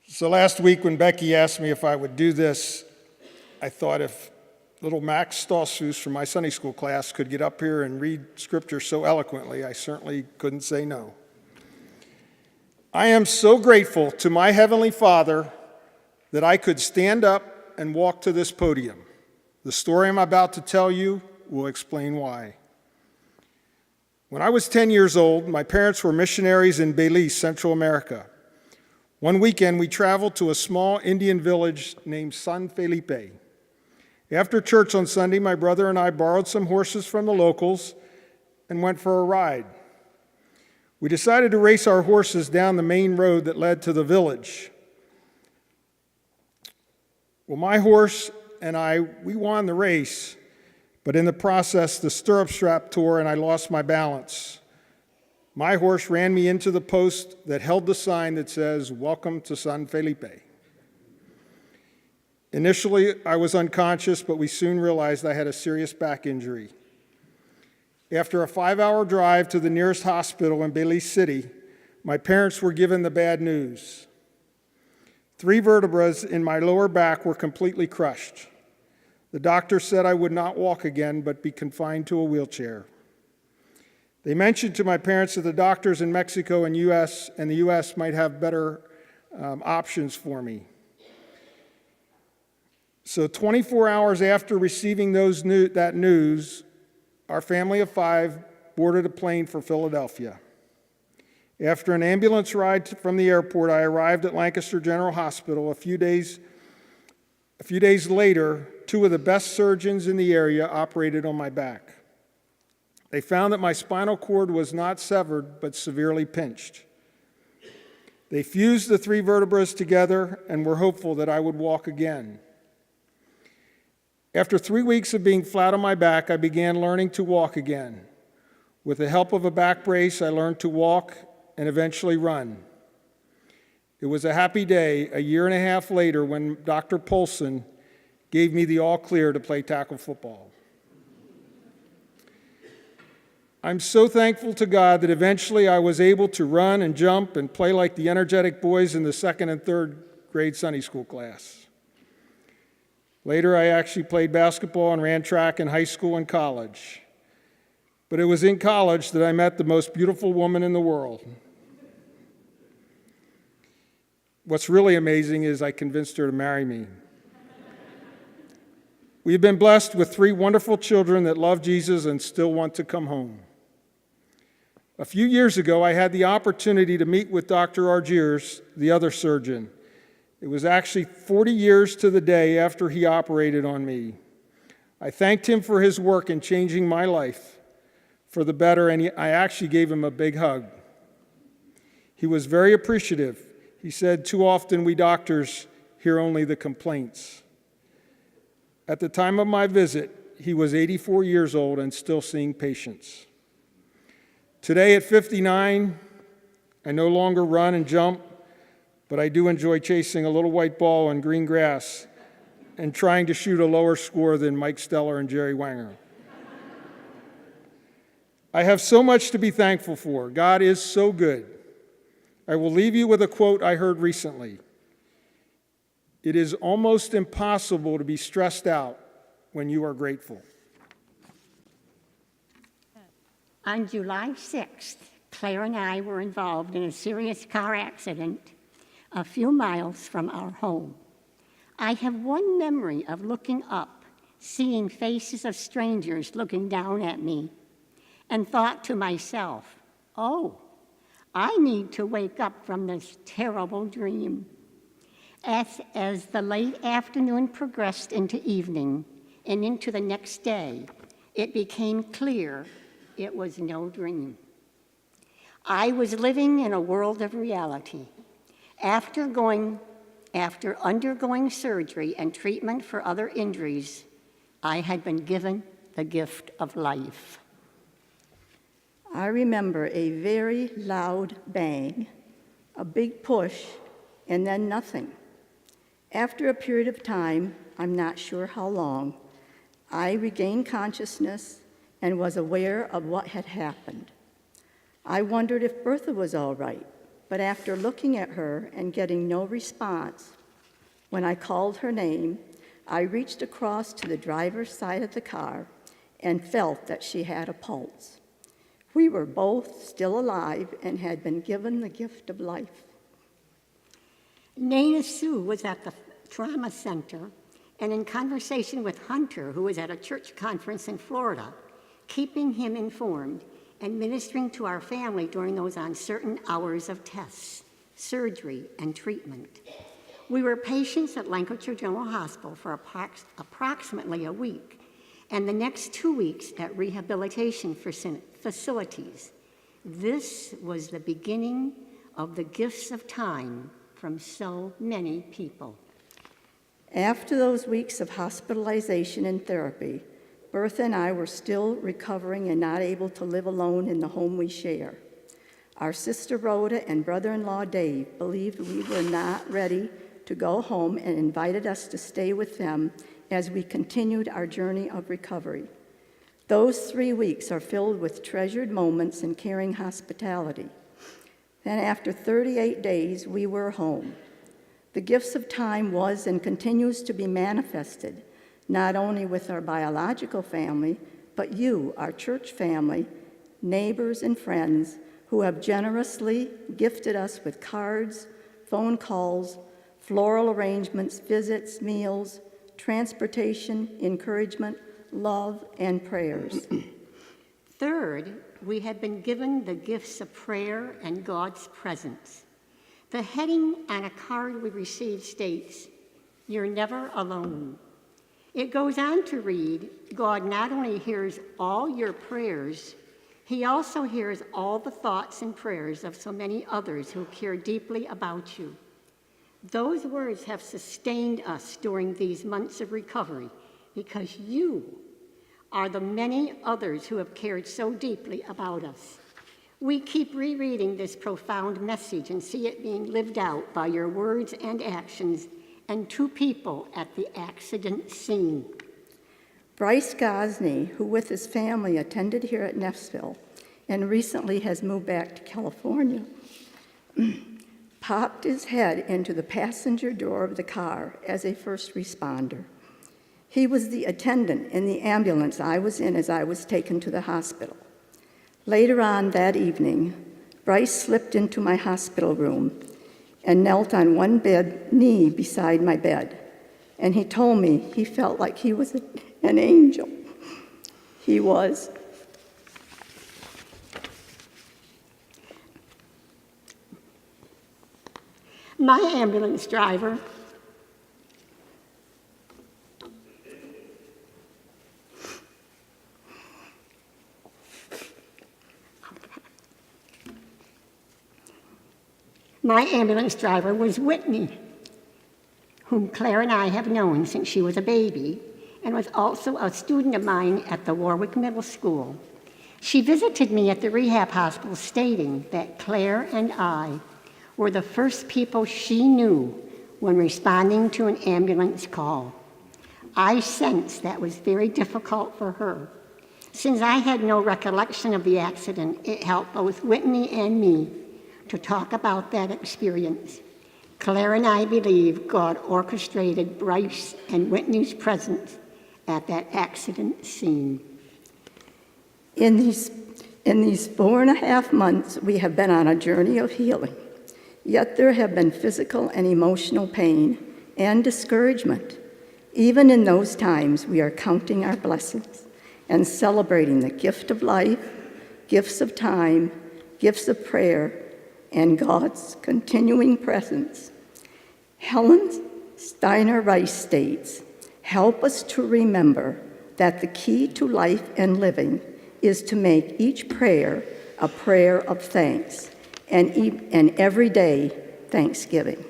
So last week when Becky asked me if I would do this, I thought if little Max Stossus from my Sunday school class could get up here and read scripture so eloquently, I certainly couldn't say no. I am so grateful to my Heavenly Father that I could stand up and walk to this podium. The story I'm about to tell you will explain why. When I was 10 years old, my parents were missionaries in Belize, Central America. One weekend, we traveled to a small Indian village named San Felipe. After church on Sunday, my brother and I borrowed some horses from the locals and went for a ride. We decided to race our horses down the main road that led to the village. Well, my horse and I, we won the race, but in the process, the stirrup strap tore and I lost my balance. My horse ran me into the post that held the sign that says, "Welcome to San Felipe." Initially, I was unconscious, but we soon realized I had a serious back injury. After a 5-hour drive to the nearest hospital in Belize City, my parents were given the bad news. 3 vertebrae in my lower back were completely crushed. The doctor said I would not walk again, but be confined to a wheelchair. They mentioned to my parents that the doctors in Mexico and the U.S. might have better options for me. So 24 hours after receiving that news, our family of 5 boarded a plane for Philadelphia. After an ambulance ride from the airport, I arrived at Lancaster General Hospital. A few days later, 2 of the best surgeons in the area operated on my back. They found that my spinal cord was not severed, but severely pinched. They fused the 3 vertebrae together and were hopeful that I would walk again. After 3 weeks of being flat on my back, I began learning to walk again. With the help of a back brace, I learned to walk and eventually run. It was a happy day a year and a half later when Dr. Polson gave me the all clear to play tackle football. I'm so thankful to God that eventually I was able to run and jump and play like the energetic boys in the 2nd and 3rd grade Sunday school class. Later, I actually played basketball and ran track in high school and college. But it was in college that I met the most beautiful woman in the world. What's really amazing is I convinced her to marry me. We've been blessed with 3 wonderful children that love Jesus and still want to come home. A few years ago, I had the opportunity to meet with Dr. Argiers, the other surgeon. It was actually 40 years to the day after he operated on me. I thanked him for his work in changing my life for the better, and I actually gave him a big hug. He was very appreciative. He said, "Too often we doctors hear only the complaints." At the time of my visit, he was 84 years old and still seeing patients. Today at 59, I no longer run and jump, but I do enjoy chasing a little white ball on green grass and trying to shoot a lower score than Mike Steller and Jerry Wanger. I have so much to be thankful for. God is so good. I will leave you with a quote I heard recently. It is almost impossible to be stressed out when you are grateful. On July 6th, Claire and I were involved in a serious car accident a few miles from our home. I have one memory of looking up, seeing faces of strangers looking down at me, and thought to myself, "Oh, I need to wake up from this terrible dream." As the late afternoon progressed into evening and into the next day, it became clear it was no dream. I was living in a world of reality. After undergoing surgery and treatment for other injuries, I had been given the gift of life. I remember a very loud bang, a big push, and then nothing. After a period of time, I'm not sure how long, I regained consciousness and was aware of what had happened. I wondered if Bertha was all right. But after looking at her and getting no response, when I called her name, I reached across to the driver's side of the car and felt that she had a pulse. We were both still alive and had been given the gift of life. Nana Sue was at the trauma center and in conversation with Hunter, who was at a church conference in Florida, keeping him informed and ministering to our family during those uncertain hours of tests, surgery, and treatment. We were patients at Lancashire General Hospital for approximately a week, and the next 2 weeks at rehabilitation facilities. This was the beginning of the gifts of time from so many people. After those weeks of hospitalization and therapy, Bertha and I were still recovering and not able to live alone in the home we share. Our sister Rhoda and brother-in-law Dave believed we were not ready to go home and invited us to stay with them as we continued our journey of recovery. Those 3 weeks are filled with treasured moments and caring hospitality. Then after 38 days, we were home. The gifts of time was and continues to be manifested, not only with our biological family, but you, our church family, neighbors, and friends who have generously gifted us with cards, phone calls, floral arrangements, visits, meals, transportation, encouragement, love, and prayers. Third, we have been given the gifts of prayer and God's presence. The heading on a card we received states, "You're never alone." It goes on to read, God not only hears all your prayers, he also hears all the thoughts and prayers of so many others who care deeply about you. Those words have sustained us during these months of recovery because you are the many others who have cared so deeply about us. We keep rereading this profound message and see it being lived out by your words and actions and 2 people at the accident scene. Bryce Gosney, who with his family attended here at Neffsville and recently has moved back to California, popped his head into the passenger door of the car as a first responder. He was the attendant in the ambulance I was in as I was taken to the hospital. Later on that evening, Bryce slipped into my hospital room and knelt on one knee beside my bed, and he told me he felt like he was an angel. He was. My ambulance driver was Whitney, whom Claire and I have known since she was a baby, and was also a student of mine at the Warwick Middle School. She visited me at the rehab hospital stating that Claire and I were the first people she knew when responding to an ambulance call. I sensed that was very difficult for her. Since I had no recollection of the accident, it helped both Whitney and me to talk about that experience. Claire and I believe God orchestrated Bryce and Whitney's presence at that accident scene. In these 4.5 months, we have been on a journey of healing. Yet there have been physical and emotional pain and discouragement. Even in those times, we are counting our blessings and celebrating the gift of life, gifts of time, gifts of prayer, and God's continuing presence. Helen Steiner Rice states, "Help us to remember that the key to life and living is to make each prayer a prayer of thanks, and every day, thanksgiving."